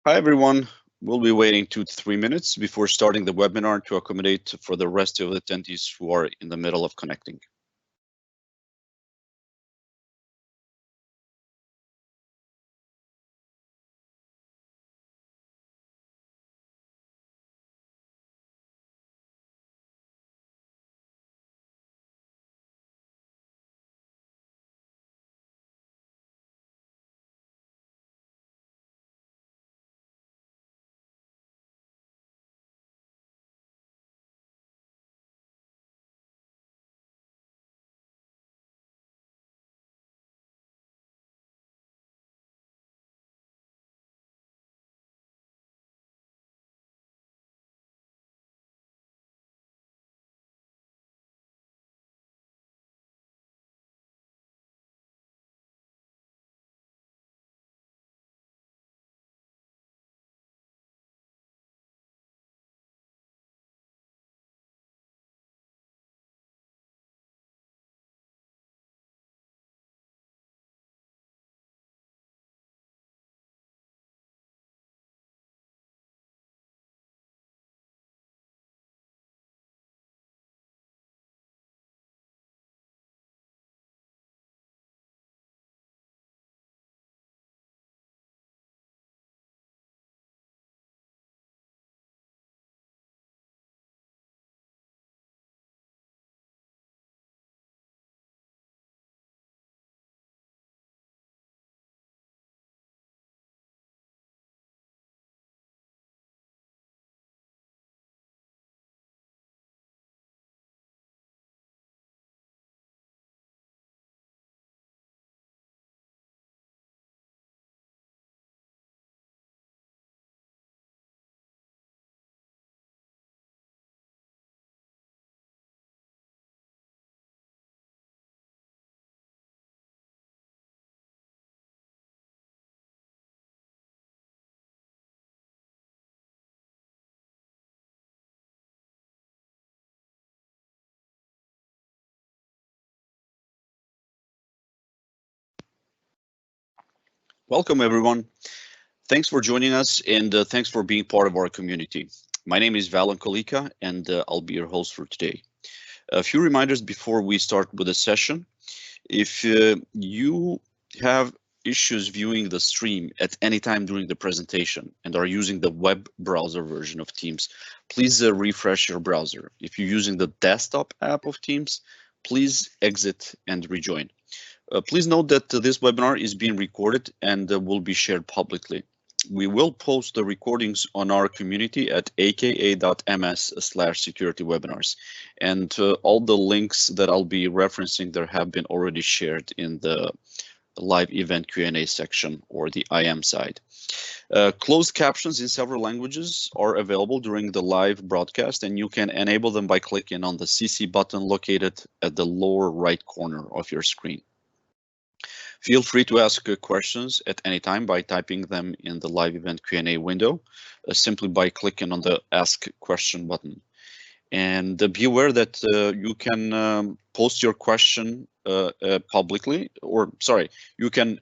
Hi, everyone. We'll be waiting 2 to 3 minutes before starting the webinar to accommodate for the rest of the attendees who are in the middle of connecting. Welcome, everyone. Thanks for joining us, and thanks for being part of our community. My name is Valon Kolika, and I'll be your host for today. A few reminders before we start with the session. If you have issues viewing the stream at any time during the presentation and are using the web browser version of Teams, please refresh your browser. If you're using the desktop app of Teams, please exit and rejoin. Please note that this webinar is being recorded and will be shared publicly. We will post the recordings on our community at aka.ms/security-webinars. And all the links that I'll be referencing there have been already shared in the live event Q&A section or the IM side. Closed captions in several languages are available during the live broadcast, and you can enable them by clicking on the CC button located at the lower right corner of your screen. Feel free to ask questions at any time by typing them in the live event Q&A window, simply by clicking on the Ask Question button. And be aware that you can post your question publicly, or sorry, the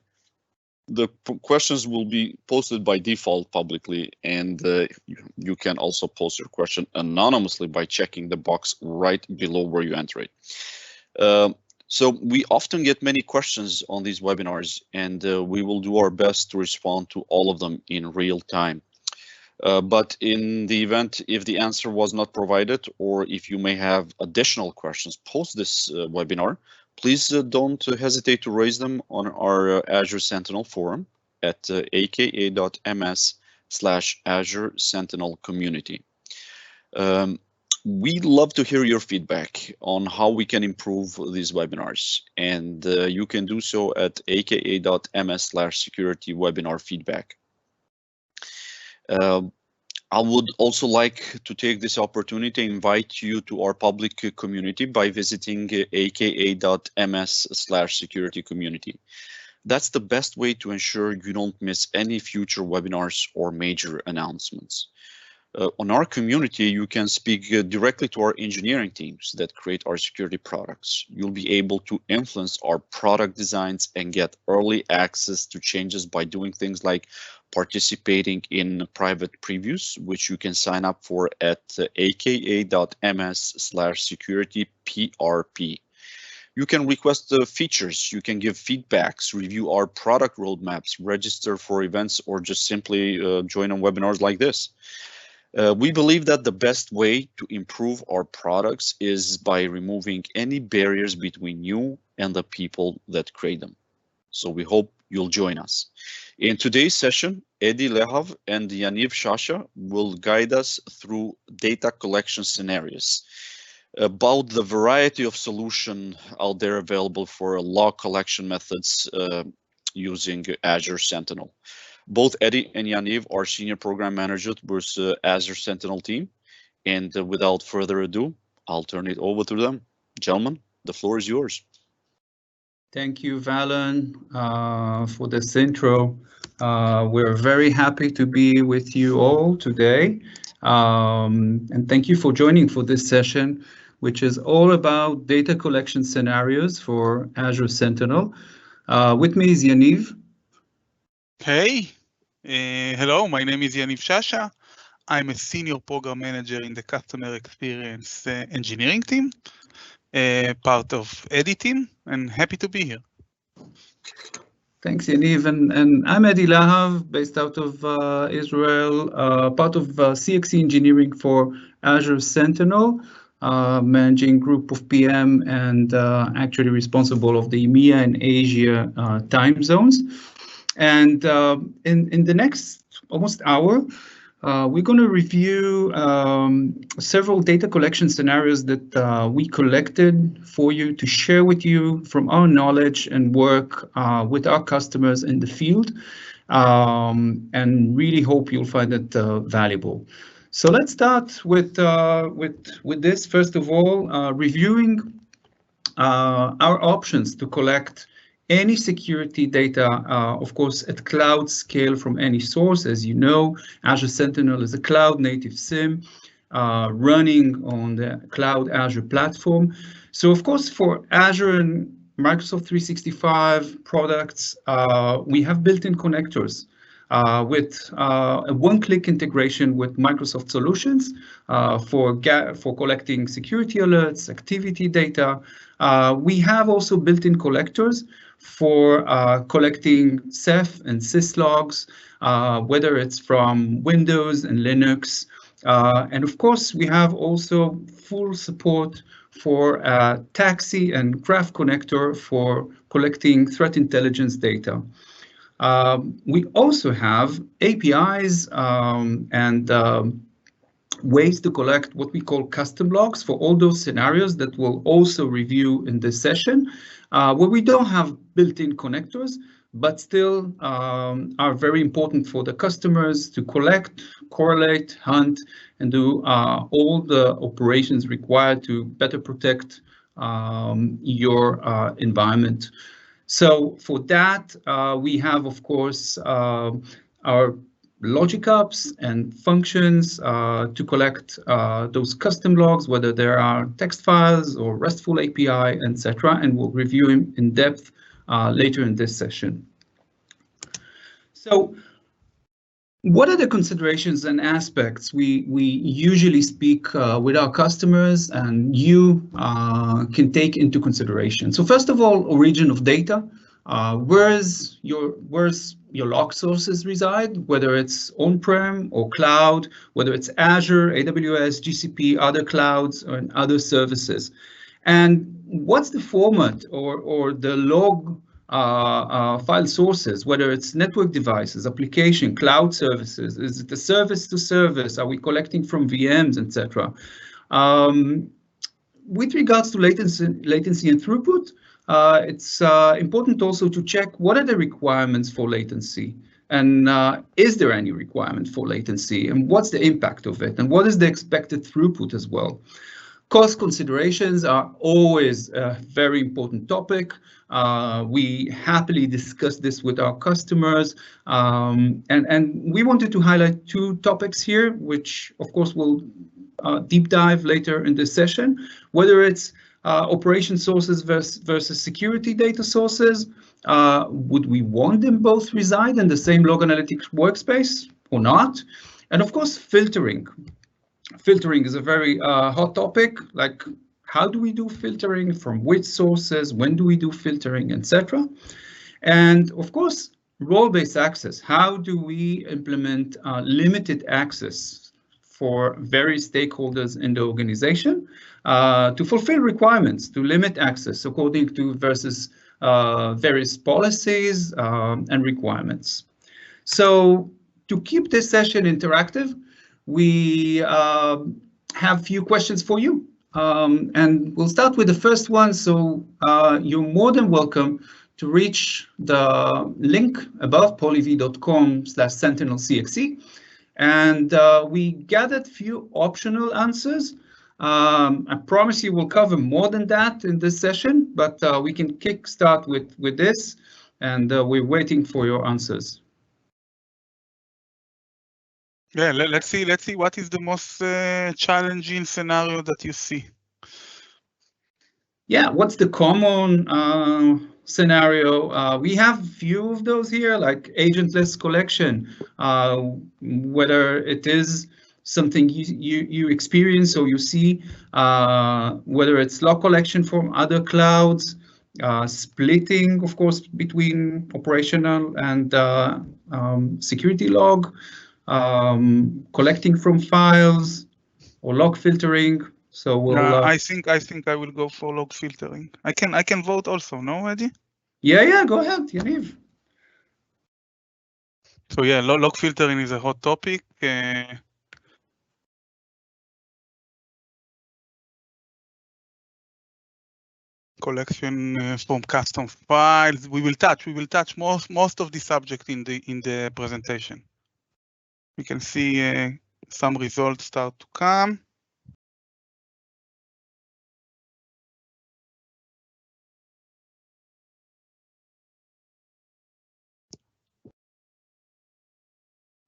questions will be posted by default publicly, and you can also post your question anonymously by checking the box right below where you enter it. So we often get many questions on these webinars, and we will do our best to respond to all of them in real time. But in the event, if the answer was not provided, or if you may have additional questions post this webinar, please don't hesitate to raise them on our Azure Sentinel forum at aka.ms/Azure Sentinel community. We'd love to hear your feedback on how we can improve these webinars, and you can do so at aka.ms/security-webinar-feedback. I would also like to take this opportunity to invite you to our public community by visiting aka.ms/security-community. That's the best way to ensure you don't miss any future webinars or major announcements. On our community, you can speak directly to our engineering teams that create our security products. You'll be able to influence our product designs and get early access to changes by doing things like participating in private previews, which you can sign up for at aka.ms/securityprp. You can request features, you can give feedbacks, review our product roadmaps, register for events, or just simply join on webinars like this. We believe that the best way to improve our products is by removing any barriers between you and the people that create them. So we hope you'll join us. In today's session, Edi Lehav and Yaniv Shasha will guide us through data collection scenarios about the variety of solutions out there available for log collection methods using Azure Sentinel. Both Eddie and Yaniv are senior program managers with the Azure Sentinel team. And without further ado, I'll turn it over to them. Gentlemen, the floor is yours. Thank you, Valen, for this intro. We're very happy to be with you all today. And thank you for joining for this session, which is all about data collection scenarios for Azure Sentinel. With me is Yaniv. Hey, hello, my name is Yaniv Shasha. I'm a senior program manager in the customer experience engineering team, part of Eddie team, and happy to be here. Thanks, Yaniv. And I'm Edi Lahav, based out of Israel, part of CXE engineering for Azure Sentinel, managing group of PM and actually responsible of the EMEA and Asia time zones. And in the next almost hour, we're going to review several data collection scenarios that we collected for you to share with you from our knowledge and work with our customers in the field, and really hope you'll find it valuable. So let's start with this. First of all, reviewing our options to collect any security data, of course, at cloud scale from any source. As you know, Azure Sentinel is a cloud-native SIEM running on the Cloud Azure platform. So, of course, for Azure and Microsoft 365 products, we have built-in connectors with a one-click integration with Microsoft solutions for collecting security alerts, activity data. We have also built-in collectors for collecting Ceph and syslogs, whether it's from Windows and Linux. And of course, we have also full support for Taxi and Graph Connector for collecting threat intelligence data. We also have APIs and ways to collect what we call custom logs for all those scenarios that we'll also review in this session, where we don't have built-in connectors, but still are very important for the customers to collect, correlate, hunt, and do all the operations required to better protect your environment. So for that, we have, of course, our logic apps and functions to collect those custom logs, whether there are text files or RESTful API, etc. And we'll review them in depth later in this session. So what are the considerations and aspects we usually speak with our customers and you can take into consideration? So first of all, origin of data. Where's your log sources reside, whether it's on-prem or cloud, whether it's Azure, AWS, GCP, other clouds, and other services. And what's the format or the log file sources, whether it's network devices, application, cloud services, is it a service to service? Are we collecting from VMs, etc.? With regards to latency and throughput, it's important also to check what are the requirements for latency, and is there any requirement for latency, and what's the impact of it, and what is the expected throughput as well. Cost considerations are always a very important topic. We happily discuss this with our customers, and we wanted to highlight two topics here, which of course we'll deep dive later in this session, whether it's operation sources versus security data sources. Would we want them both reside in the same log analytics workspace or not? And of course, filtering. Filtering is a very hot topic, like how do we do filtering, from which sources, when do we do filtering, etc. And of course, role-based access. How do we implement limited access for various stakeholders in the organization to fulfill requirements, to limit access according to various policies and requirements. So to keep this session interactive, we have a few questions for you. And we'll start with the first one. So you're more than welcome to reach the link above polyv.com/sentinelcxe. And we gathered a few optional answers. I promise you we'll cover more than that in this session, but we can kickstart with this, and we're waiting for your answers. Yeah, let's see what is the most challenging scenario that you see. Yeah, what's the common scenario? We have a few of those here, like agentless collection, whether it is something you experience or you see, whether it's log collection from other clouds, splitting, of course, between operational and security log, collecting from files, or log filtering. So we'll. I think I will go for log filtering. I can vote also. No, Eddie? Yeah, go ahead, Yaniv. So yeah, log filtering is a hot topic. Collection from custom files. We will touch most of the subject in the presentation. We can see some results start to come.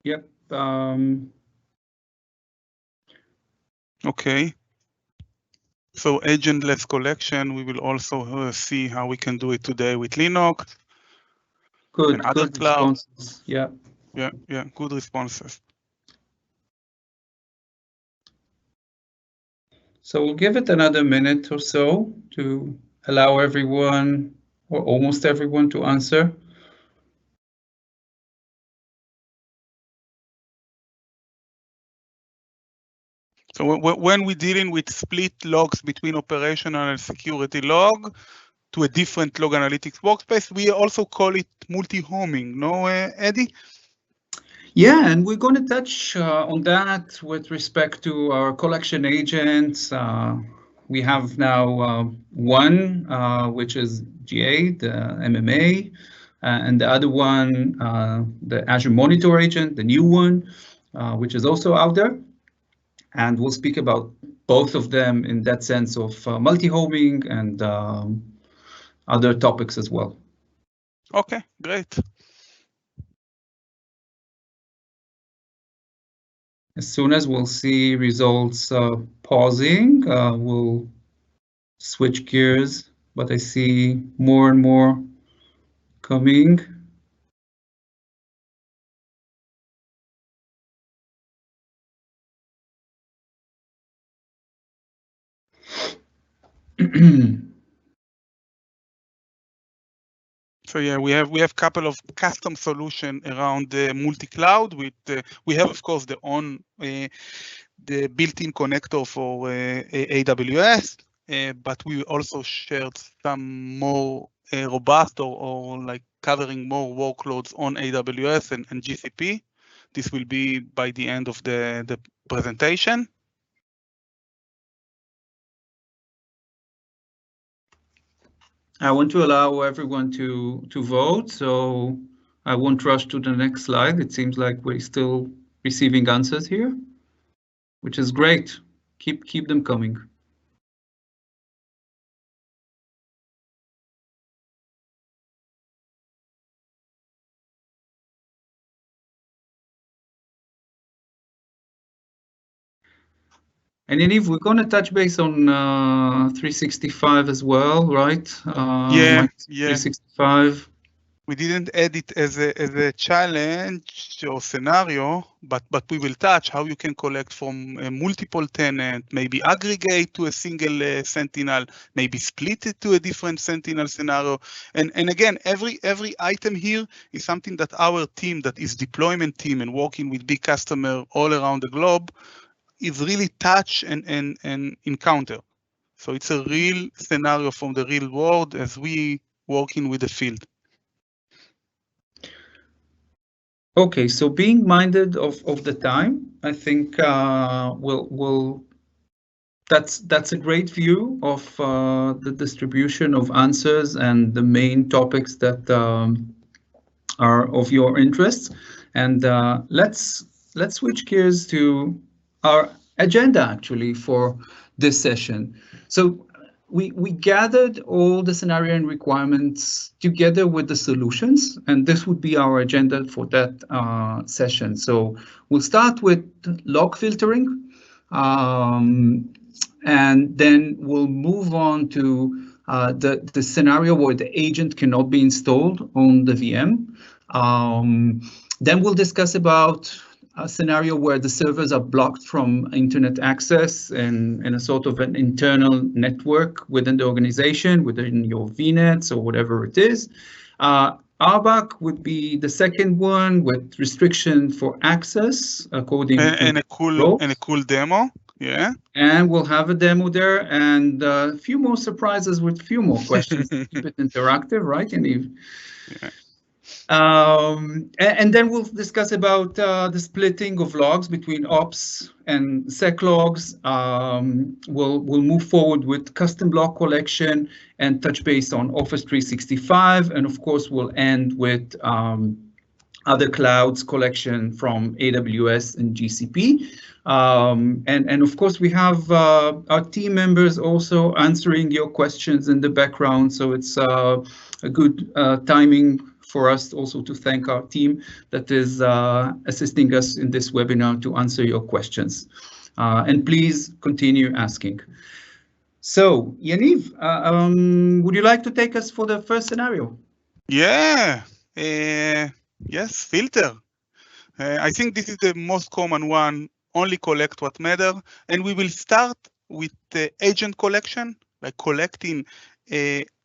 Yep. Okay. So agentless collection, we will also see how we can do it today with Linux. Good other clouds. Responses. Yeah, good responses. So we'll give it another minute or so to allow everyone, or almost everyone, to answer. So when we're dealing with split logs between operational and security log to a different log analytics workspace, we also call it multi-homing, no, Eddie? Yeah, and we're going to touch on that with respect to our collection agents. We have now one, which is GA, the MMA, and the other one, the Azure Monitor Agent, the new one, which is also out there. And we'll speak about both of them in that sense of multi-homing and other topics as well. Okay, great. As soon as we'll see results pausing, we'll switch gears, but I see more and more coming. So yeah, we have a couple of custom solution around the multi-cloud. With we have of course the built-in connector for AWS, but we also shared some more robust or like covering more workloads on AWS and GCP. This will be by the end of the presentation. I want to allow everyone to vote, so I won't rush to the next slide. It seems like we're still receiving answers here, which is great. Keep them coming. And Yaniv, we're going to touch base on 365 as well, right? Yeah. 365. We didn't add it as a challenge or scenario, but we will touch how you can collect from a multiple tenant, maybe aggregate to a single Sentinel, maybe split it to a different Sentinel scenario. And again, every item here is something that our team, that is deployment team and working with big customer all around the globe, is really touch and encounter. So it's a real scenario from the real world as we working with the field. Okay, so being minded of the time, I think that's a great view of the distribution of answers and the main topics that are of your interest. And let's switch gears to our agenda actually for this session. So we gathered all the scenario and requirements together with the solutions, and this would be our agenda for that session. So we'll start with log filtering, and then we'll move on to the scenario where the agent cannot be installed on the VM. Then we'll discuss about a scenario where the servers are blocked from internet access in a sort of an internal network within the organization, within your VNets or whatever it is. RBAC would be the second one with restriction for access according to a cool demo. Yeah. And we'll have a demo there and a few more surprises with a few more questions to keep it interactive, right, Yaniv? Yeah. And then we'll discuss about the splitting of logs between ops and sec logs. We'll move forward with custom log collection and touch base on Office 365. And of course, we'll end with other clouds collection from AWS and GCP. And of course, we have our team members also answering your questions in the background. So it's a good timing for us also to thank our team that is assisting us in this webinar to answer your questions. And please continue asking. So, Yaniv, would you like to take us for the first scenario? Yeah, yes, filter. I think this is the most common one, only collect what matter. And we will start with the agent collection, like collecting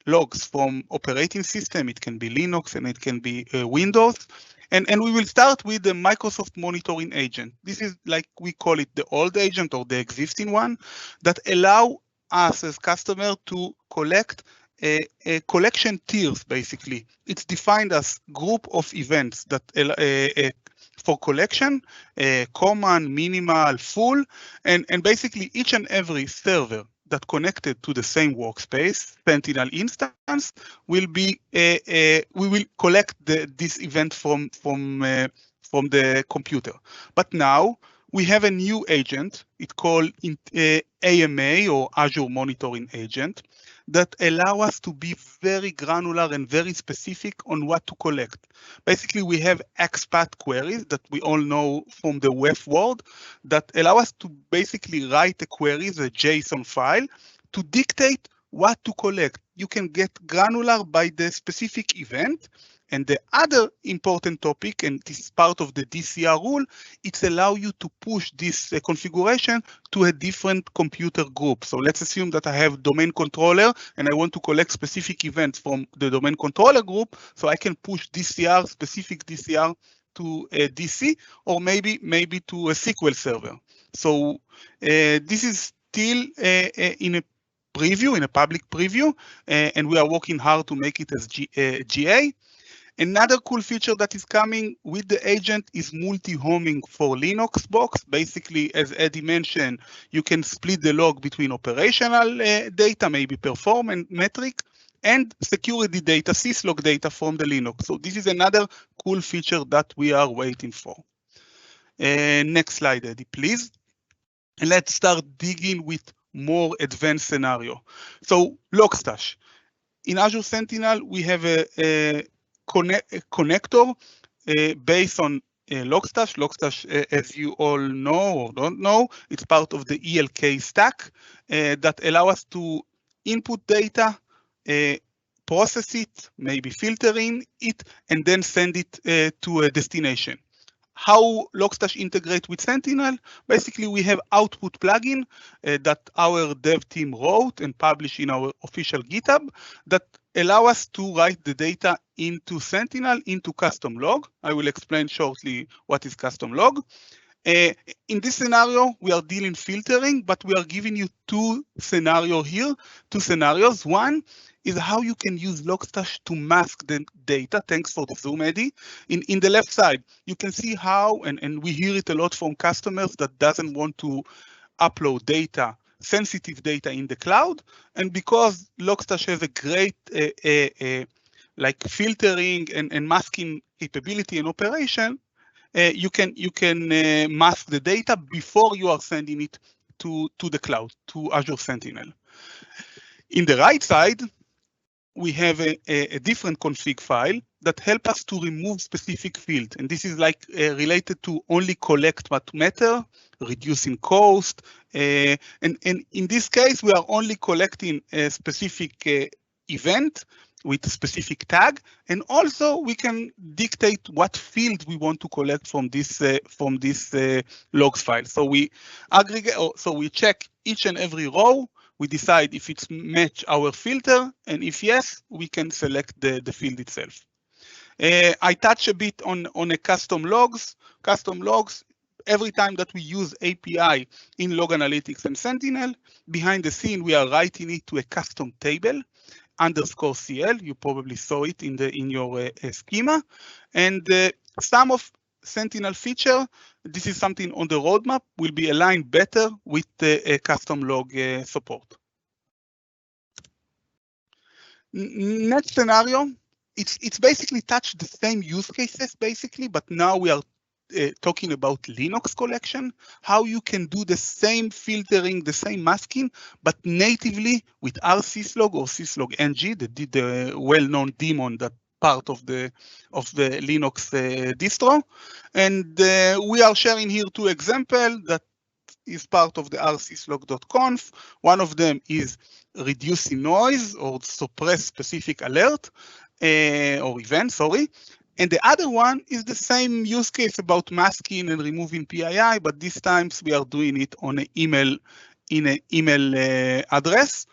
logs from operating system. It can be Linux and it can be Windows. And we will start with the Microsoft Monitoring Agent. This is like we call it the old agent or the existing one that allow us as customer to collect a collection tiers, basically. It's defined as group of events that for collection, common, minimal, full, and basically each and every server that connected to the same workspace, Sentinel instance, will be we will collect this event from the computer. But now we have a new agent. It's called AMA or Azure Monitoring Agent that allow us to be very granular and very specific on what to collect. Basically, we have expat queries that we all know from the web world that allow us to basically write a query, the JSON file, to dictate what to collect. You can get granular by the specific event. And the other important topic, and this is part of the DCR rule, it's allow you to push this configuration to a different computer group. So let's assume that I have domain controller and I want to collect specific events from the domain controller group. So I can push DCR, specific DCR to a DC, or maybe to a SQL server. So this is still in a preview, in a public preview, and we are working hard to make it as GA. Another cool feature that is coming with the agent is multi-homing for Linux box. Basically, as Eddie mentioned, you can split the log between operational data, maybe performance metric, and security data, syslog data from the Linux. So this is another cool feature that we are waiting for. Next slide, Eddie, please. And let's start digging with more advanced scenario. So Logstash. In Azure Sentinel, we have a connector based on Logstash. Logstash, as you all know or don't know, it's part of the ELK stack that allow us to input data, process it, maybe filtering it, and then send it to a destination. How Logstash integrate with Sentinel? Basically, we have output plugin that our dev team wrote and published in our official GitHub that allow us to write the data into Sentinel, into custom log. I will explain shortly what is custom log. In this scenario, we are dealing filtering, but we are giving you two scenarios here, two scenarios. One is how you can use Logstash to mask the data. Thanks for the zoom, Eddie. In the left side, you can see how, and we hear it a lot from customers that doesn't want to upload data, sensitive data in the cloud. And because Logstash has a great like filtering and masking capability and operation, you can mask the data before you are sending it to the cloud, to Azure Sentinel. In the right side, we have a different config file that help us to remove specific fields. And this is like related to only collect what matter, reducing cost. And in this case, we are only collecting a specific event with a specific tag. And also we can dictate what field we want to collect from this logs file. So we aggregate, so we check each and every row. We decide if it's match our filter, and if yes, we can select the field itself. I touch a bit on a custom logs. Custom logs, every time that we use API in Log Analytics and Sentinel, behind the scene, we are writing it to a custom table, _CL. You probably saw it in your schema. And some of Sentinel feature, this is something on the roadmap, will be aligned better with the custom log support. Next scenario, it's basically touched the same use cases basically, but now we are talking about Linux collection, how you can do the same filtering, the same masking, but natively with rsyslog or syslog ng, the well-known daemon that part of the Linux distro. And we are sharing here two examples that is part of the rsyslog.conf. One of them is reducing noise or suppress specific alert or event, sorry. And the other one is the same use case about masking and removing PII, but this time we are doing it on an email, in an email address.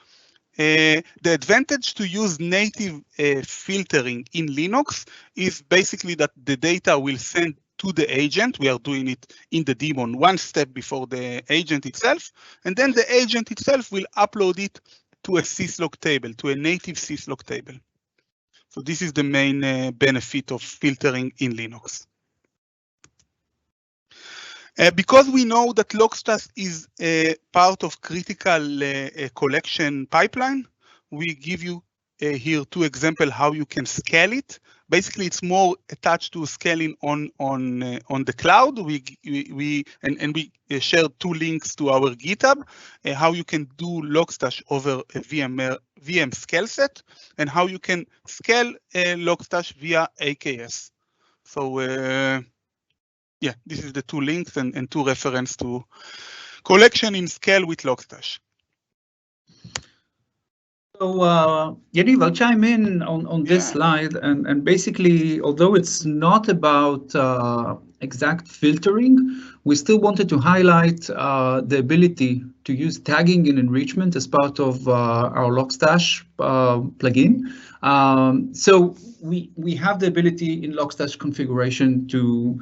The advantage to use native filtering in Linux is basically that the data will send to the agent. We are doing it in the daemon one step before the agent itself, and then the agent itself will upload it to a syslog table, to a native syslog table. So this is the main benefit of filtering in Linux. Because we know that Logstash is part of critical collection pipeline, we give you here two examples how you can scale it. Basically, it's more attached to scaling on the cloud. We share two links to our GitHub, how you can do Logstash over a VM scale set, and how you can scale Logstash via AKS. So yeah, this is the two links and two reference to collection in scale with Logstash. So Yaniv, I'll chime in on this slide, and basically, although it's not about exact filtering, we still wanted to highlight the ability to use tagging and enrichment as part of our Logstash plugin. So we have the ability in Logstash configuration to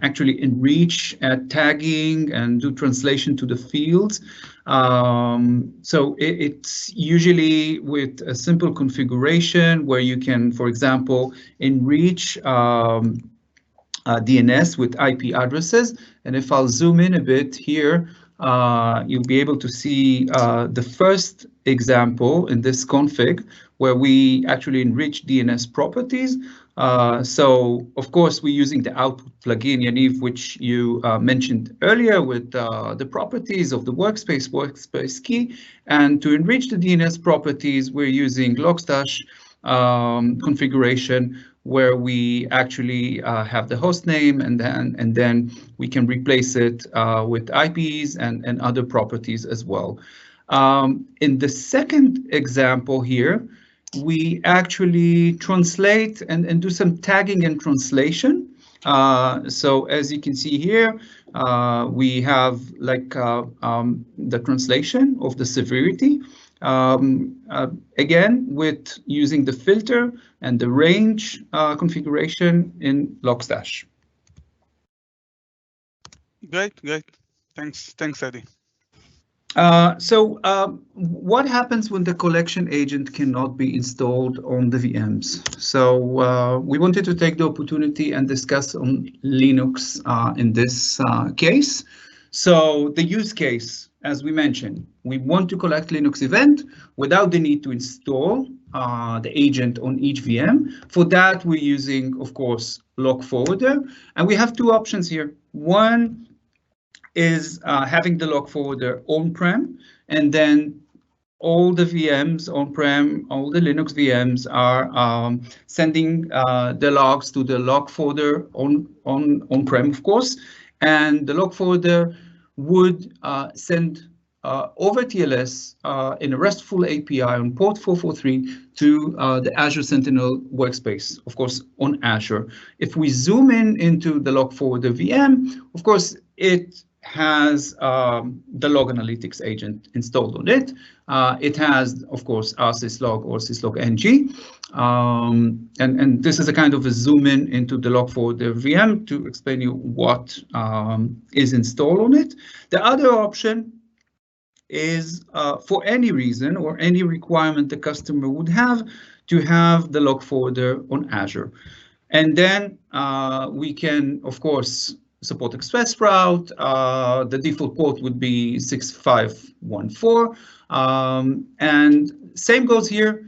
actually enrich tagging and do translation to the fields. So it's usually with a simple configuration where you can, for example, enrich DNS with IP addresses. And if I'll zoom in a bit here, you'll be able to see the first example in this config where we actually enrich DNS properties. So of course, we're using the output plugin, Yaniv, which you mentioned earlier with the properties of the workspace key. And to enrich the DNS properties, we're using Logstash configuration where we actually have the host name, and then we can replace it with IPs and other properties as well. In the second example here, we actually translate and do some tagging and translation. So as you can see here, we have like the translation of the severity. Again, with using the filter and the range configuration in Logstash. Great. Thanks, Eddie. So what happens when the collection agent cannot be installed on the VMs? So we wanted to take the opportunity and discuss on Linux in this case. So the use case, as we mentioned, we want to collect Linux event without the need to install the agent on each VM. For that, we're using, of course, log forwarder. And we have two options here. One is having the log forwarder on-prem, and then all the VMs on-prem, all the Linux VMs are sending the logs to the log forwarder on-prem, of course, and the log forwarder would send over TLS in a RESTful API on port 443 to the Azure Sentinel workspace, of course, on Azure. If we zoom into the log forwarder VM, of course, it has the log analytics agent installed on it. It has, of course, our syslog or syslog ng. And this is a kind of a zoom into the log forwarder VM to explain you what is installed on it. The other option is for any reason or any requirement the customer would have to have the log forwarder on Azure. And then we can, of course, support express route. The default port would be 6514. And same goes here.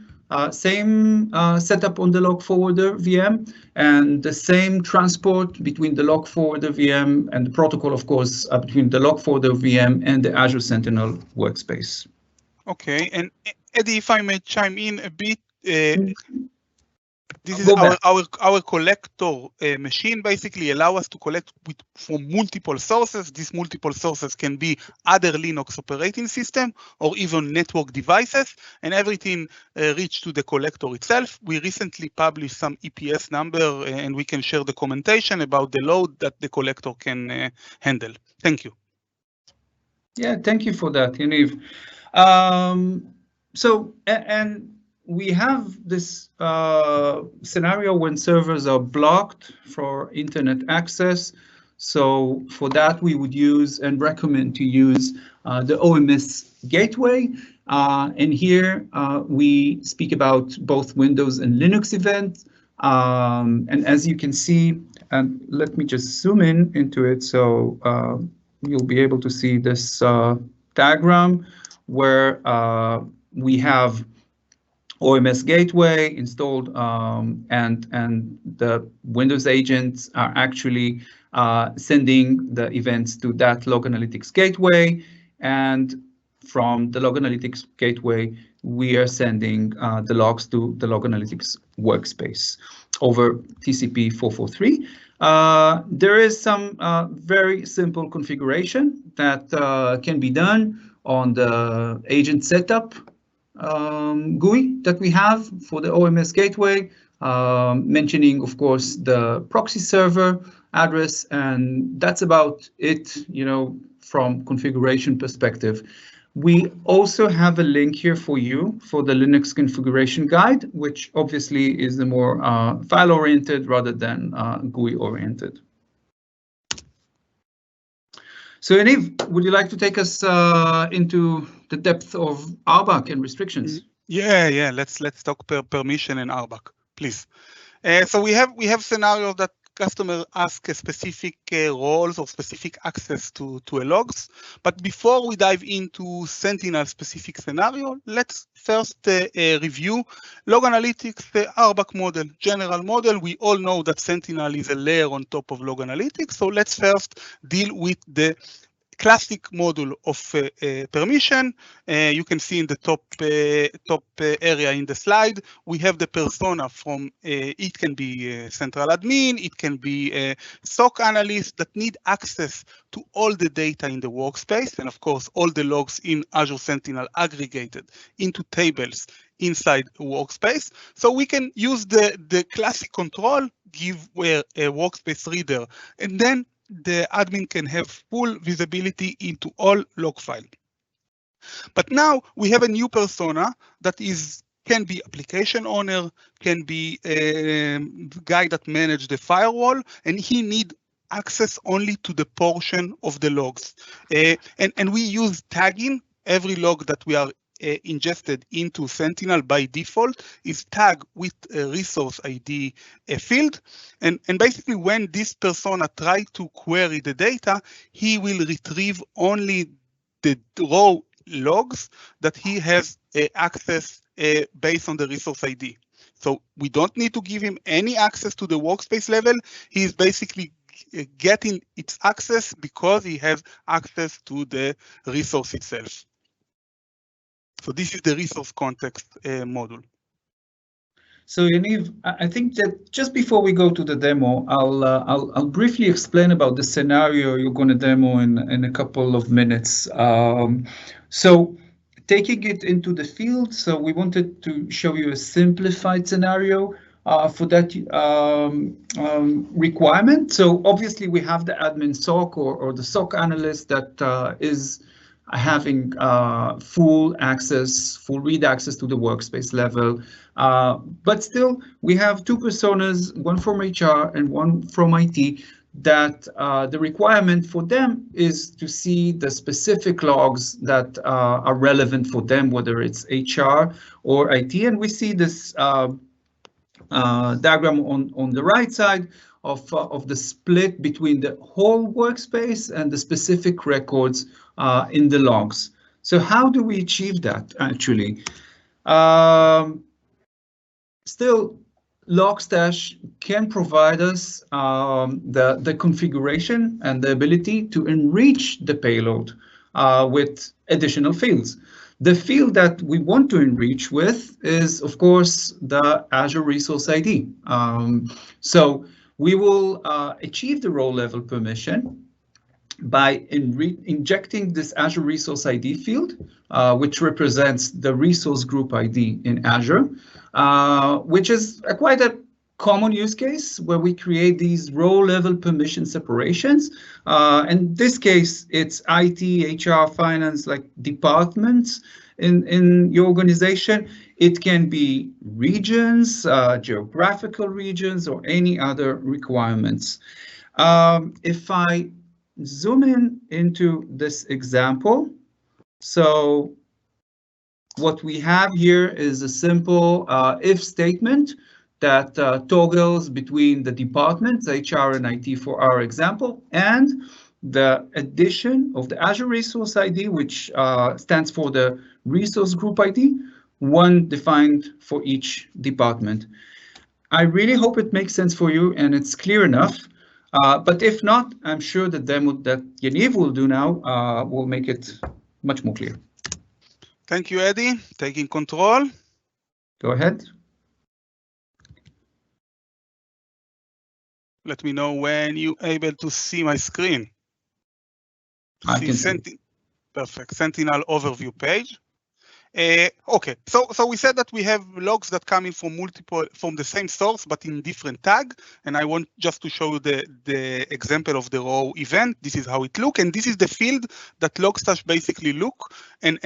Same setup on the log forwarder VM, and the same transport between the log forwarder VM and the protocol, of course, between the log forwarder VM and the Azure Sentinel workspace. Okay, and Eddie, if I may chime in a bit, this is our collector machine basically allow us to collect from multiple sources. These multiple sources can be other Linux operating system or even network devices, and everything reach to the collector itself. We recently published some EPS number, and we can share the commentation about the load that the collector can handle. Thank you. Yeah, thank you for that, Yaniv. And we have this scenario when servers are blocked for internet access. So for that, we would use and recommend to use the OMS gateway. And here we speak about both Windows and Linux events. And as you can see, and let me just zoom into it so you'll be able to see this diagram where we have OMS gateway installed, and the Windows agents are actually sending the events to that log analytics gateway, and from the log analytics gateway we are sending the logs to the log analytics workspace over TCP 443. There is some very simple configuration that can be done on the agent setup GUI that we have for the OMS gateway, mentioning, of course, the proxy server address, and that's about it, from configuration perspective. We also have a link here for you for the Linux configuration guide, which obviously is the more file-oriented rather than GUI-oriented. So, Yaniv, would you like to take us into the depth of RBAC and restrictions? Yeah. Let's talk permission and RBAC, please. So we have scenarios that customer ask a specific roles or specific access to a logs. But before we dive into Sentinel specific scenario, let's first review log analytics, the RBAC model, general model. We all know that Sentinel is a layer on top of log analytics. So let's first deal with the classic model of permission. You can see in the top area in the slide, we have the persona from, it can be a central admin, it can be a SOC analyst that need access to all the data in the workspace, and of course, all the logs in Azure Sentinel aggregated into tables inside a workspace. So we can use the classic control, give a workspace reader, and then the admin can have full visibility into all log file. But now we have a new persona that can be application owner, can be a guy that manage the firewall, and he need access only to the portion of the logs. And we use tagging. Every log that we are ingested into Sentinel by default is tagged with a resource ID field. And basically when this persona tries to query the data, he will retrieve only the raw logs that he has access based on the resource ID. So we don't need to give him any access to the workspace level. He is basically getting its access because he has access to the resource itself. So this is the resource context module. So Yaniv, I think that just before we go to the demo, I'll briefly explain about the scenario you're going to demo in a couple of minutes. So taking it into the field, so we wanted to show you a simplified scenario for that requirement. So obviously we have the admin SOC or the SOC analyst that is having full read access to the workspace level. But still, we have two personas, one from HR and one from IT, that the requirement for them is to see the specific logs that are relevant for them, whether it's HR or IT. And we see this diagram on the right side of the split between the whole workspace and the specific records in the logs. So how do we achieve that actually? Still, Logstash can provide us the configuration and the ability to enrich the payload with additional fields. The field that we want to enrich with is, of course, the Azure Resource ID. So we will achieve the row level permission by injecting this Azure Resource ID field, which represents the resource group ID in Azure, which is quite a common use case where we create these row level permission separations. In this case, it's IT, HR, finance, like departments in your organization. It can be regions, geographical regions, or any other requirements. If I zoom in into this example, so what we have here is a simple if statement that toggles between the departments, HR and IT for our example, and the addition of the Azure Resource ID, which stands for the resource group ID, one defined for each department. I really hope it makes sense for you and it's clear enough. But if not, I'm sure the demo that Yaniv will do now will make it much more clear. Thank you, Eddie. Taking control. Go ahead. Let me know when you're able to see my screen. I can see. Perfect. Sentinel overview page. Okay, so we said that we have logs that come in from the same source, but in different tag. And I want just to show you the example of the raw event. This is how it looks, and this is the field that Logstash basically look and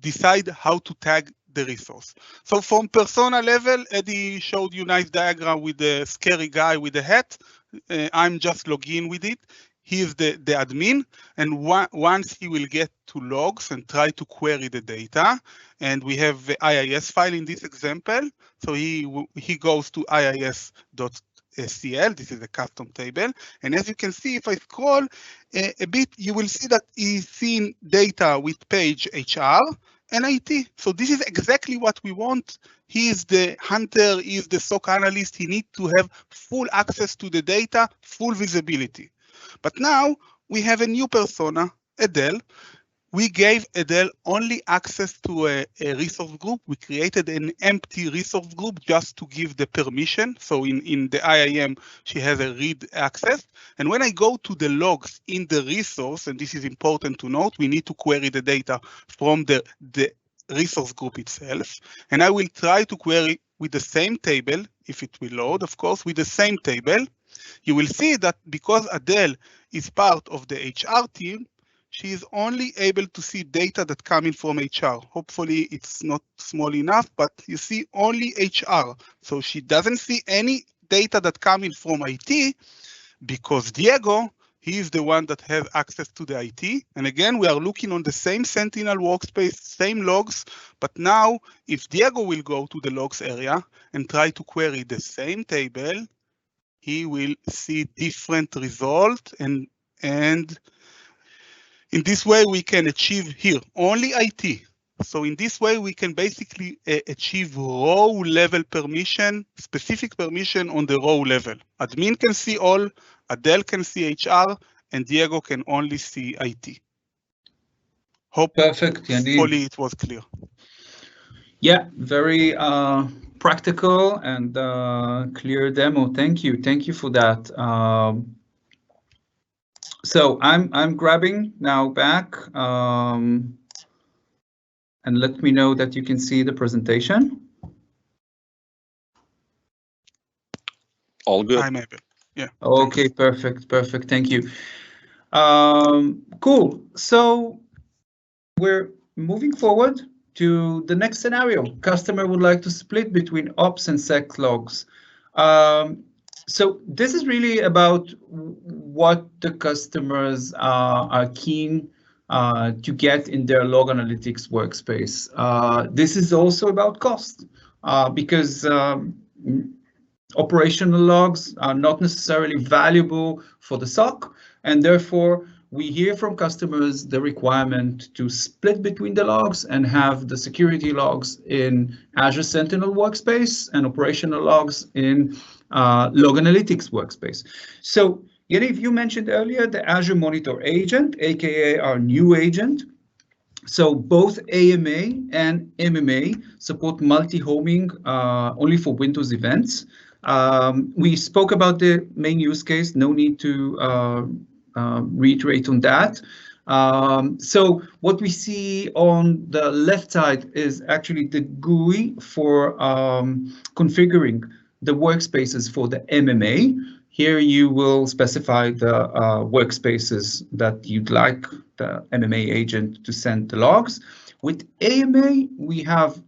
decide how to tag the resource. So from persona level, Eddie showed you nice diagram with the scary guy with the hat. I'm just logging with it. He is the admin, and once he will get to logs and try to query the data, and we have the IIS file in this example, so he goes to IIS.cl. This is a custom table, and as you can see, if I scroll a bit, you will see that he's seeing data with page HR and IT. So this is exactly what we want. He is the hunter, he is the SOC analyst. He needs to have full access to the data, full visibility. But now we have a new persona, Adele, we gave Adele only access to a resource group. We created an empty resource group just to give the permission. So in the IAM, she has a read access. And when I go to the logs in the resource, and this is important to note, we need to query the data from the resource group itself. And I will try to query with the same table, if it will load, of course, with the same table. You will see that because Adele is part of the HR team, she is only able to see data that come in from HR. Hopefully it's not small enough, but you see only HR. So she doesn't see any data that come in from IT because Diego, he is the one that has access to the IT. And again, we are looking on the same Sentinel workspace, same logs, but now if Diego will go to the logs area and try to query the same table, he will see different result and in this way, we can achieve here only IT. So in this way, we can basically achieve row level permission, specific permission on the row level. Admin can see all, Adele can see HR, and Diego can only see IT. Perfect, Yaniv. Hopefully it was clear. Yeah, very practical and clear demo. Thank you for that. So I'm grabbing now back and let me know that you can see the presentation. All good. I'm able. Yeah. Okay, thanks. Perfect. Thank you. Cool. So we're moving forward to the next scenario. Customer would like to split between ops and sec logs. So this is really about what the customers are keen to get in their log analytics workspace. This is also about cost because operational logs are not necessarily valuable for the SOC, and therefore we hear from customers the requirement to split between the logs and have the security logs in Azure Sentinel workspace and operational logs in log analytics workspace. So, Yaniv, you mentioned earlier the Azure Monitor Agent, aka our new agent. So both AMA and MMA support multi-homing only for Windows events. We spoke about the main use case, no need to reiterate on that. So what we see on the left side is actually the GUI for configuring the workspaces for the MMA. Here you will specify the workspaces that you'd like the MMA agent to send the logs. With AMA, we have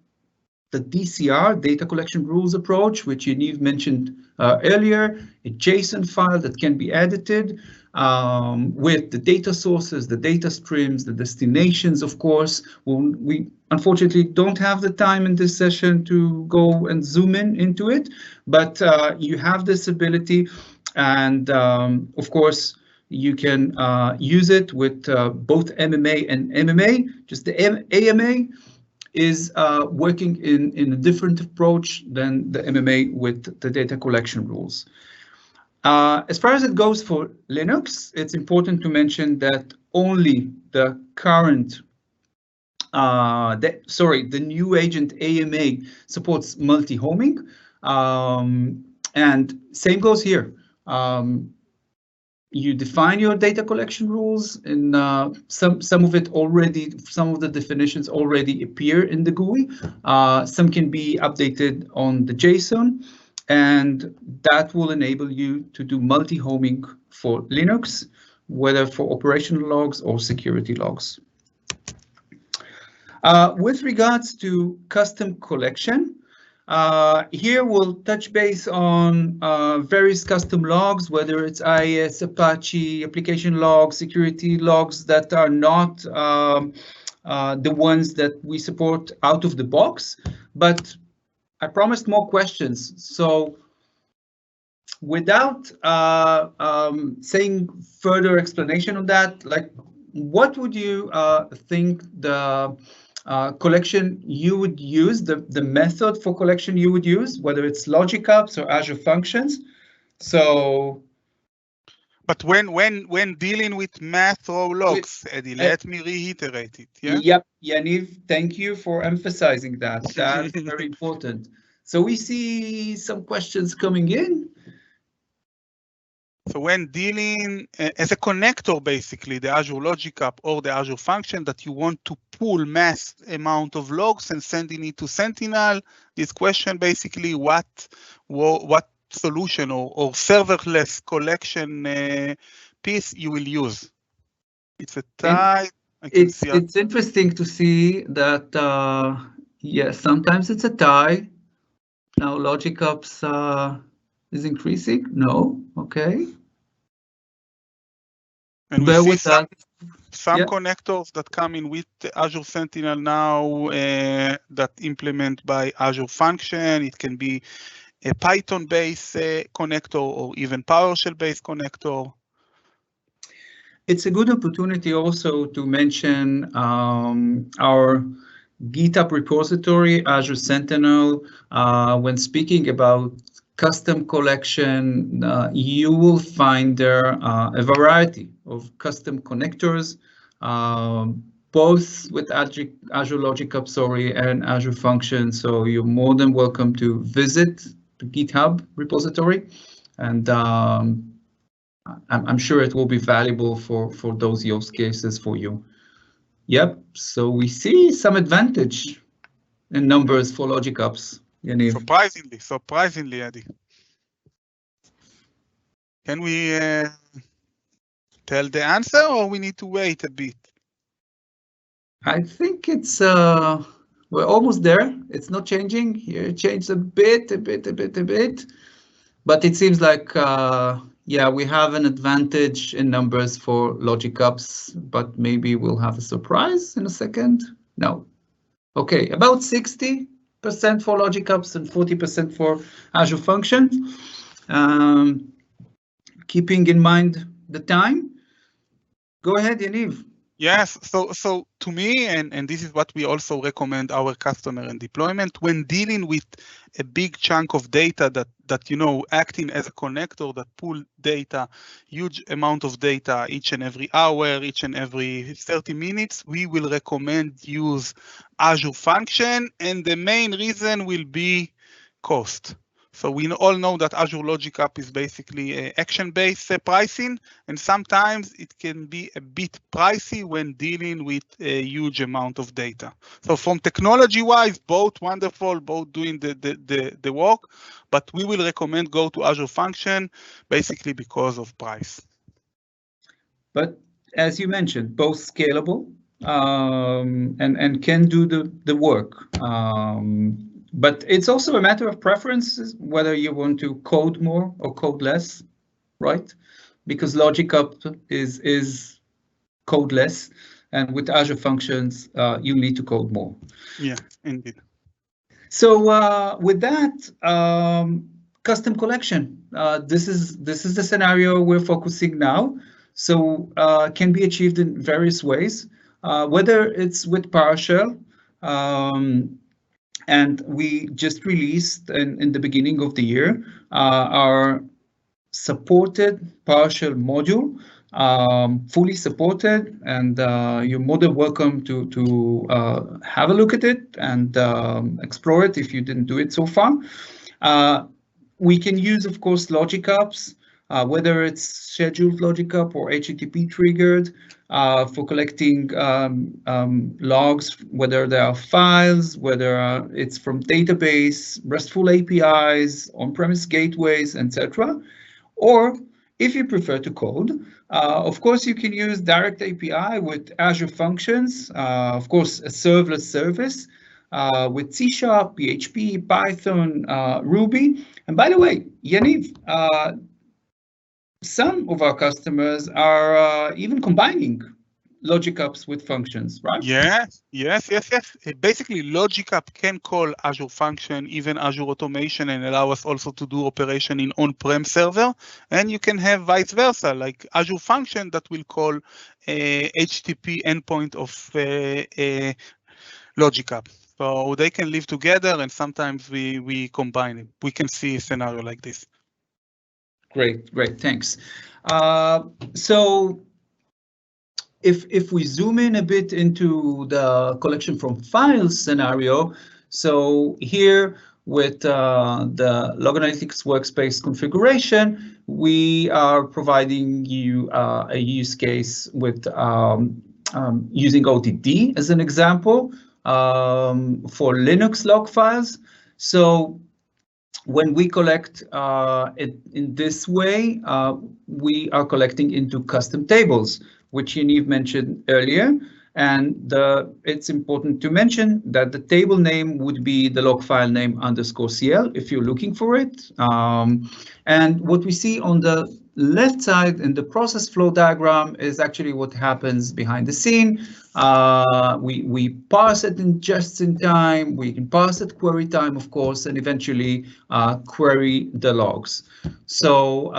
the DCR, data collection rules approach, which Yaniv mentioned earlier, a JSON file that can be edited with the data sources, the data streams, the destinations, of course. We unfortunately don't have the time in this session to go and zoom into it, but you have this ability, and of course, you can use it with both MMA and MMA. Just the AMA is working in a different approach than the MMA with the data collection rules. As far as it goes for Linux, it's important to mention that only the current, the new agent AMA supports multi-homing, and same goes here. You define your data collection rules, and some of the definitions already appear in the GUI. Some can be updated on the JSON, and that will enable you to do multi-homing for Linux, whether for operational logs or security logs. With regards to custom collection, here we'll touch base on various custom logs, whether it's IIS, Apache, application logs, security logs that are not the ones that we support out of the box. But I promised more questions. So without saying further explanation on that, like, what would you think the collection you would use, the method for collection you would use, whether it's Logic Apps or Azure Functions? So, But when dealing with math row logs, Eddie, let me reiterate it. Yeah. Yep, Yaniv, thank you for emphasizing that. That's very important. So we see some questions coming in. So when dealing as a connector, basically the Azure Logic App or the Azure function that you want to pull mass amount of logs and sending it to Sentinel, this question basically what solution or serverless collection piece you will use. It's a tie. It's interesting to see that, yes, sometimes it's a tie. Now Logic Apps is increasing. No, okay. And we see some connectors that come in with the Azure Sentinel now that implement by Azure function. It can be a Python-based connector or even PowerShell-based connector. It's a good opportunity also to mention our GitHub repository, Azure Sentinel. When speaking about custom collection, you will find there a variety of custom connectors, both with Azure Logic App, and Azure Function. So you're more than welcome to visit the GitHub repository, and I'm sure it will be valuable for those use cases for you. Yep, so we see some advantage in numbers for Logic Apps. Yaniv. Surprisingly, Eddie. Can we tell the answer or we need to wait a bit? I think it's, we're almost there. It's not changing. Here it changed a bit. But it seems like, yeah, we have an advantage in numbers for Logic Apps, but maybe we'll have a surprise in a second. No. Okay, about 60% for Logic Apps and 40% for Azure Functions. Keeping in mind the time. Go ahead, Yaniv. Yes, so to me, and this is what we also recommend our customer in deployment, when dealing with a big chunk of data that you know, acting as a connector that pull data, huge amount of data each and every hour, each and every 30 minutes, we will recommend use Azure Function, and the main reason will be cost. So we all know that Azure Logic App is basically action-based pricing, and sometimes it can be a bit pricey when dealing with a huge amount of data. So from technology-wise, both wonderful, both doing the work, but we will recommend go to Azure Function basically because of price. But as you mentioned, both scalable and can do the work. But it's also a matter of preferences, whether you want to code more or code less, right? Because Logic App is codeless, and with Azure Functions, you need to code more. Yeah, indeed. So with that, custom collection. This is the scenario we're focusing now. So can be achieved in various ways, whether it's with PowerShell. And we just released in the beginning of the year our supported PowerShell module, fully supported, and you're more than welcome to have a look at it and explore it if you didn't do it so far. We can use, of course, Logic Apps, whether it's scheduled Logic App or HTTP triggered, for collecting logs, whether there are files, whether it's from database, RESTful APIs, on-premise gateways, etc. Or if you prefer to code, of course, you can use Direct API with Azure Functions, of course, a serverless service with C#, PHP, Python, Ruby. And by the way, Yaniv, some of our customers are even combining Logic Apps with functions, right? Yes. Basically, Logic App can call Azure Function, even Azure Automation, and allow us also to do operation in on-prem server. And you can have vice versa, like Azure Function that will call a HTTP endpoint of Logic App. So they can live together, and sometimes we combine it. We can see a scenario like this. Great, thanks. So if we zoom in a bit into the collection from files scenario, so here with the Log Analytics workspace configuration, we are providing you a use case with using OTD as an example for Linux log files. So when we collect it in this way, we are collecting into custom tables, which Yaniv mentioned earlier. And it's important to mention that the table name would be the log file name _CL if you're looking for it. And what we see on the left side in the process flow diagram is actually what happens behind the scene. We parse it in just in time. We can parse it query time, of course, and eventually query the logs. So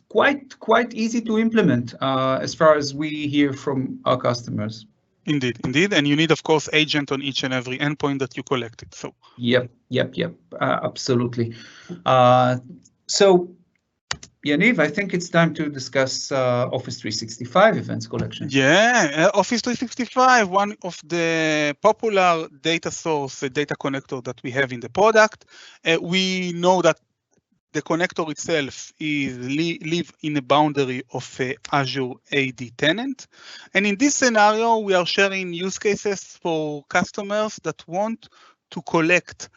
quite easy to implement as far as we hear from our customers. Indeed, and you need, of course, agent on each and every endpoint that you collected. So yep, absolutely. So Yaniv, I think it's time to discuss Office 365 events collection. Yeah, Office 365, one of the popular data source, data connector that we have in the product. We know that the connector itself is live in a boundary of Azure AD tenant. And in this scenario, we are sharing use cases for customers that want to collect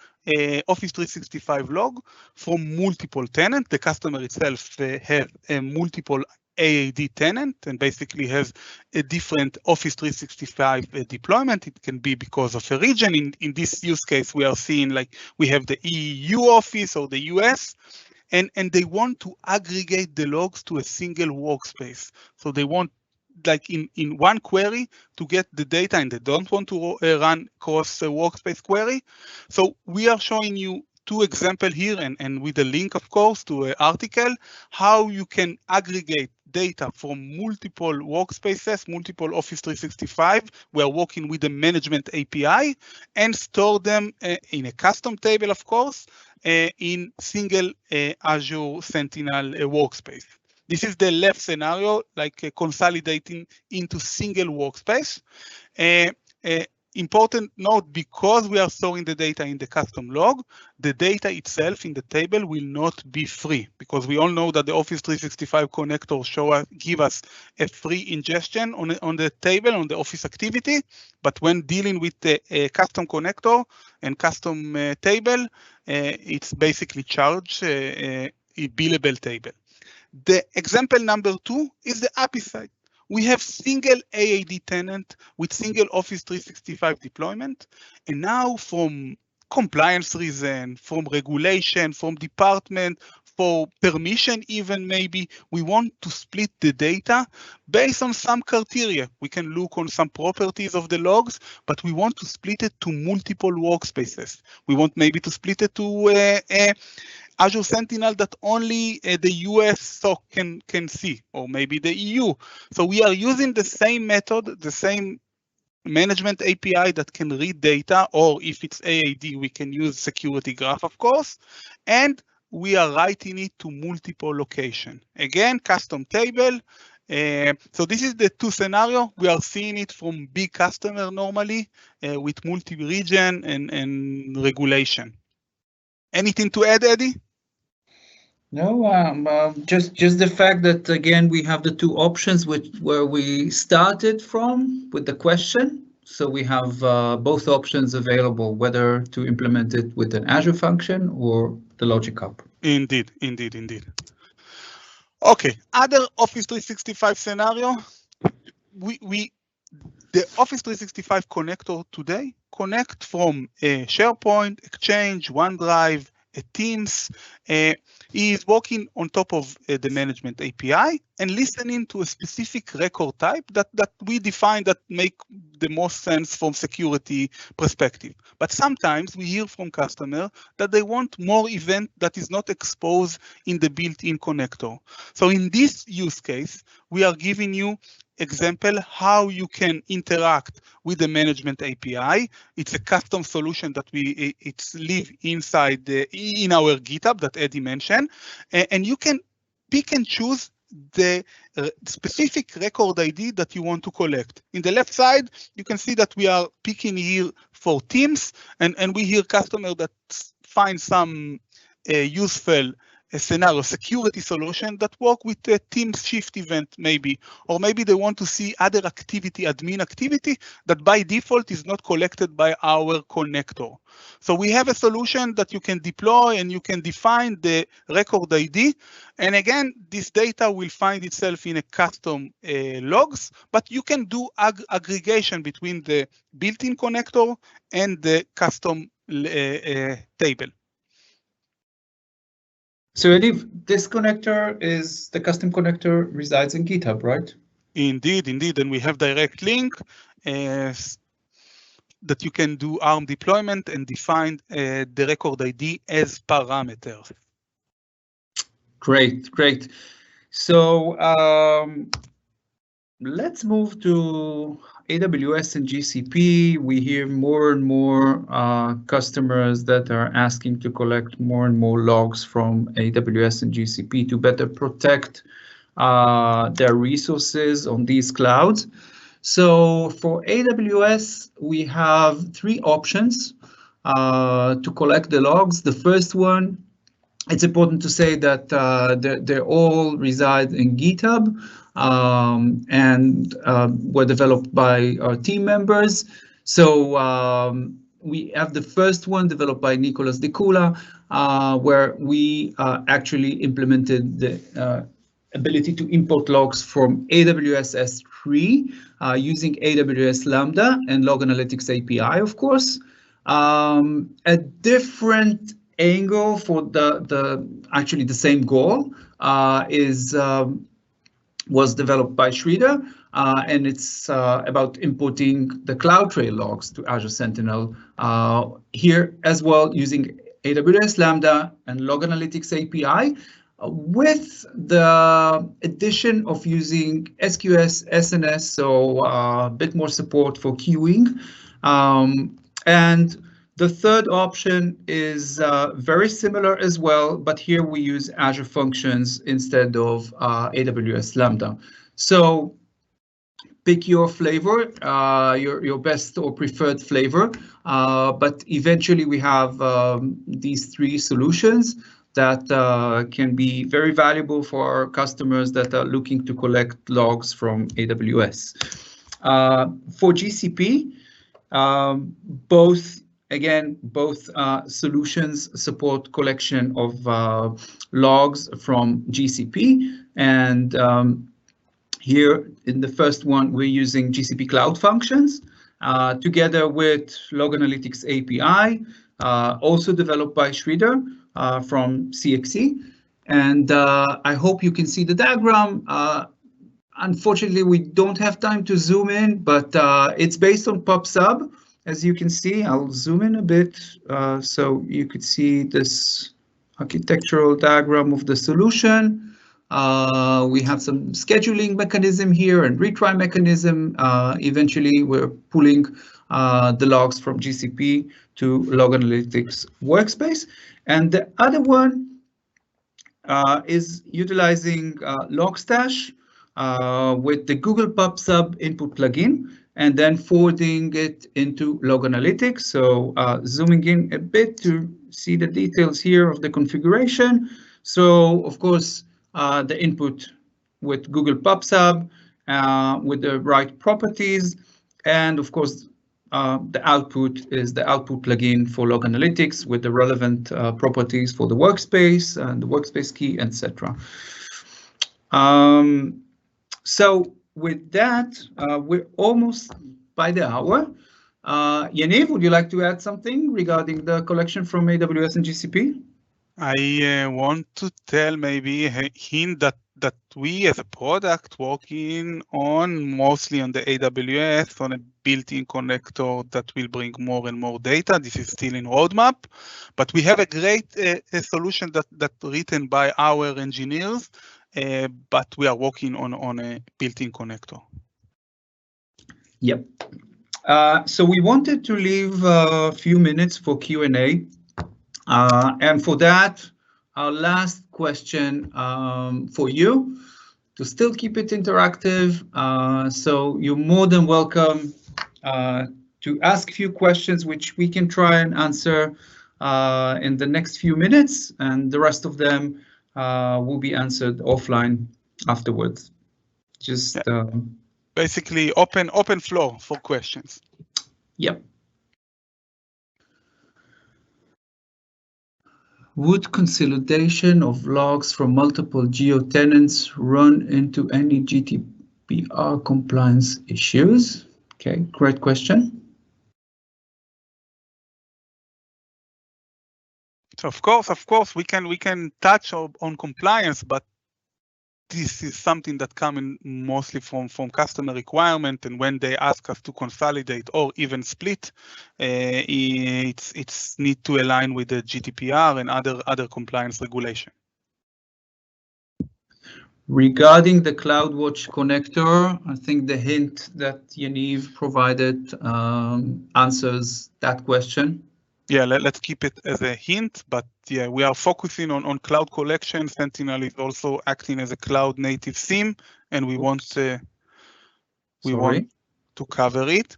Office 365 log from multiple tenants. The customer itself has a multiple AAD tenant and basically has a different Office 365 deployment. It can be because of a region. In this use case, we are seeing like we have the EU office or the US, and they want to aggregate the logs to a single workspace. So they want like in one query to get the data, and they don't want to run cross a workspace query. So we are showing you two examples here, and with a link, of course, to an article, how you can aggregate data from multiple workspaces, multiple Office 365. We are working with the management API and store them in a custom table, of course, in single Azure Sentinel workspace. This is the left scenario, like consolidating into single workspace. Important note, because we are storing the data in the custom log, the data itself in the table will not be free, because we all know that the Office 365 connector give us a free ingestion on the table, on the Office activity. But when dealing with the custom connector and custom table, it's basically charged a billable table. The example number 2 is the API side. We have single AAD tenant with single Office 365 deployment. And now from compliance reason, from regulation, from department, for permission even maybe, we want to split the data based on some criteria. We can look on some properties of the logs, but we want to split it to multiple workspaces. We want maybe to split it to Azure Sentinel that only the US SOC can see, or maybe the EU. So we are using the same method, the same management API that can read data, or if it's AAD, we can use security graph, of course, and we are writing it to multiple location. Again, custom table. So this is the two scenario. We are seeing it from big customer normally with multi-region and regulation. Anything to add, Eddie? No, just the fact that, again, we have the two options where we started from with the question. So we have both options available, whether to implement it with an Azure function or the Logic Hub. Indeed. Okay, other Office 365 scenario. The Office 365 connector today connect from SharePoint, Exchange, OneDrive, Teams. He is working on top of the management API and listening to a specific record type that we define that make the most sense from security perspective. But sometimes we hear from customer that they want more event that is not exposed in the built-in connector. So in this use case, we are giving you example how you can interact with the management API. It's a custom solution that it's live inside in our GitHub that Eddie mentioned, and you can pick and choose the specific record ID that you want to collect. In the left side, you can see that we are picking here for teams, and we hear customer that find some useful scenario security solution that work with a team shift event maybe, or maybe they want to see other activity, admin activity that by default is not collected by our connector. So we have a solution that you can deploy and you can define the record ID. And again, this data will find itself in a custom logs, but you can do aggregation between the built-in connector and the custom table. So Eddie, this connector is the custom connector resides in GitHub, right? Indeed, indeed, and we have direct link that you can do ARM deployment and define the record ID as parameters. Great, great. So let's move to AWS and GCP. We hear more and more customers that are asking to collect more and more logs from AWS and GCP to better protect their resources on these clouds. So for AWS, we have three options to collect the logs. The first one, it's important to say that they all reside in GitHub and were developed by our team members. So we have the first one developed by Nicholas DeCula, where we actually implemented the ability to import logs from AWS S3 using AWS Lambda and Log Analytics API, of course. A different angle for actually the same goal was developed by Sridhar, and it's about importing the CloudTrail logs to Azure Sentinel here as well using AWS Lambda and Log Analytics API with the addition of using SQS, SNS, so a bit more support for queuing. And the third option is very similar as well, but here we use Azure Functions instead of AWS Lambda. So pick your flavor, your best or preferred flavor, but eventually we have these three solutions that can be very valuable for our customers that are looking to collect logs from AWS. For GCP, both solutions support collection of logs from GCP, and here in the first one we're using GCP Cloud Functions together with Log Analytics API, also developed by Sridhar from CXE, and I hope you can see the diagram. Unfortunately, we don't have time to zoom in, but it's based on PubSub. As you can see, I'll zoom in a bit so you could see this architectural diagram of the solution. We have some scheduling mechanism here and retry mechanism. Eventually, we're pulling the logs from GCP to Log Analytics workspace. And the other one is utilizing Logstash with the Google PubSub input plugin, and then forwarding it into Log Analytics. So zooming in a bit to see the details here of the configuration. So of course, the input with Google PubSub with the right properties, and of course, the output is the output plugin for Log Analytics with the relevant properties for the workspace and the workspace key, etc. So with that, we're almost by the hour. Yaniv, would you like to add something regarding the collection from AWS and GCP? I want to tell maybe a hint that we as a product working on mostly on the AWS on a built-in connector that will bring more and more data. This is still in roadmap, but we have a great a solution that written by our engineers, but we are working on a built-in connector. Yep. So we wanted to leave a few minutes for Q&A. And for that, our last question for you, to still keep it interactive. So you're more than welcome to ask a few questions, which we can try and answer in the next few minutes, and the rest of them will be answered offline afterwards. Just basically open floor for questions. Yep. Would consolidation of logs from multiple geo tenants run into any GDPR compliance issues? Okay, great question. So of course, we can touch on compliance, but this is something that comes mostly from customer requirement, and when they ask us to consolidate or even split, it's need to align with the GDPR and other compliance regulation. Regarding the CloudWatch connector, I think the hint that Yaniv provided answers that question. Yeah, let's keep it as a hint, but yeah, we are focusing on cloud collection. Sentinel is also acting as a cloud native SIEM, and we want to cover it.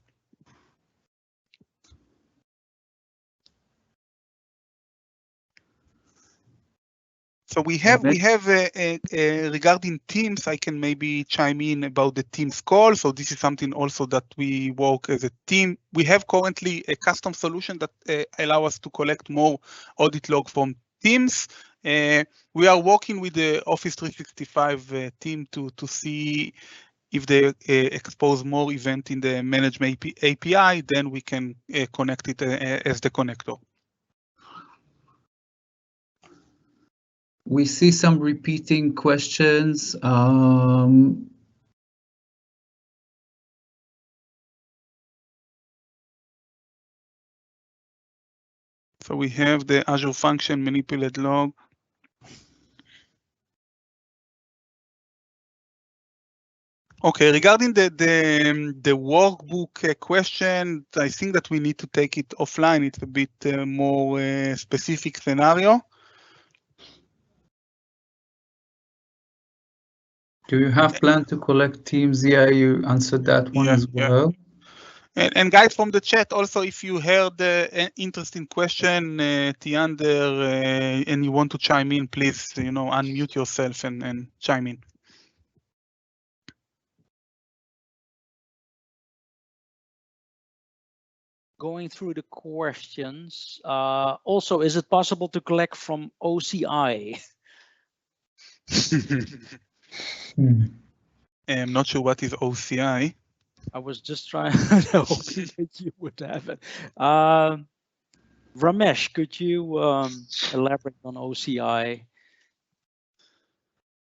So we have regarding Teams, I can maybe chime in about the Teams call. So this is something also that we work as a team. We have currently a custom solution that allow us to collect more audit log from Teams. We are working with the Office 365 team to see if they expose more event in the management API, then we can connect it as the connector. We see some repeating questions. So we have the Azure function manipulate log. Okay, regarding the workbook question, I think that we need to take it offline. It's a bit more specific scenario. Do you have plan to collect Teams? Yeah, you answered that one as well. Yeah. And guys from the chat, also, if you heard an interesting question, Tiander, and you want to chime in, please, unmute yourself and chime in. Going through the questions, also, is it possible to collect from OCI? I'm not sure what is OCI. I was just trying to hope that you would have it. Ramesh, could you elaborate on OCI?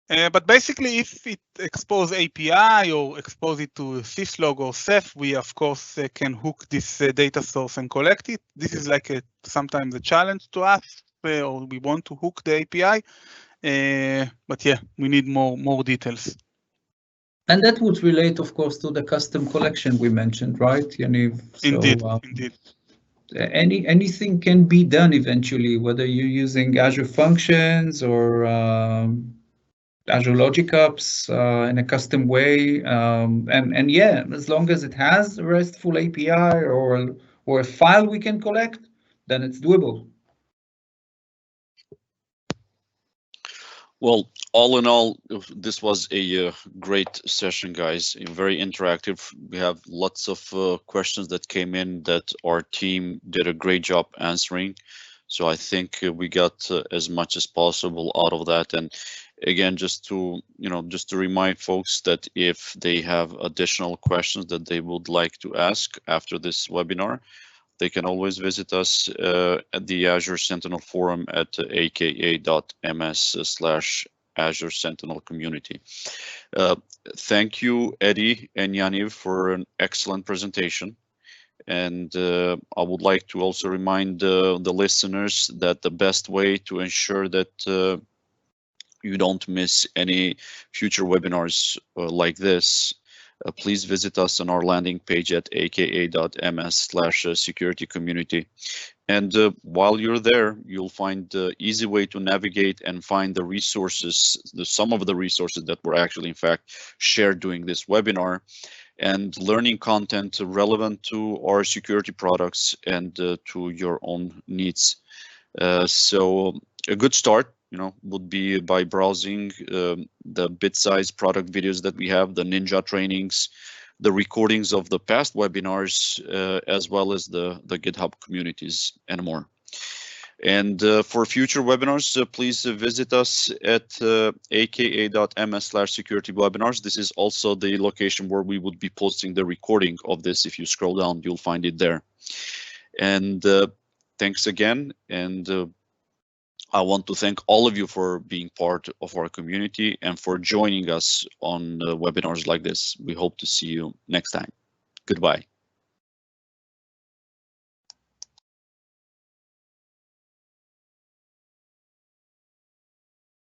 But basically, if it expose API or expose it to syslog or Ceph, we of course can hook this data source and collect it. This is like sometimes a challenge to us, or we want to hook the API. But yeah, we need more details. And that would relate, of course, to the custom collection we mentioned, right, Yaniv? Indeed. Anything can be done eventually, whether you're using Azure Functions or Azure Logic Apps in a custom way, and yeah, as long as it has a RESTful API or a file we can collect, then it's doable. Well, all in all, this was a great session, guys. Very interactive. We have lots of questions that came in that our team did a great job answering. So I think we got as much as possible out of that. And again, just to remind folks that if they have additional questions that they would like to ask after this webinar, they can always visit us at the Azure Sentinel forum at aka.ms/Azure Sentinel community. Thank you, Eddie and Yaniv, for an excellent presentation. And I would like to also remind the listeners that the best way to ensure that you don't miss any future webinars like this, please visit us on our landing page at aka.ms/security community. And while you're there, you'll find the easy way to navigate and find the resources, some of the resources that were actually, in fact, shared during this webinar, and learning content relevant to our security products and to your own needs. So a good start, would be by browsing the bit-sized product videos that we have, the Ninja trainings, the recordings of the past webinars, as well as the GitHub communities and more. And for future webinars, please visit us at aka.ms/security webinars. This is also the location where we would be posting the recording of this. If you scroll down, you'll find it there. And thanks again. And I want to thank all of you for being part of our community and for joining us on webinars like this. We hope to see you next time. Goodbye.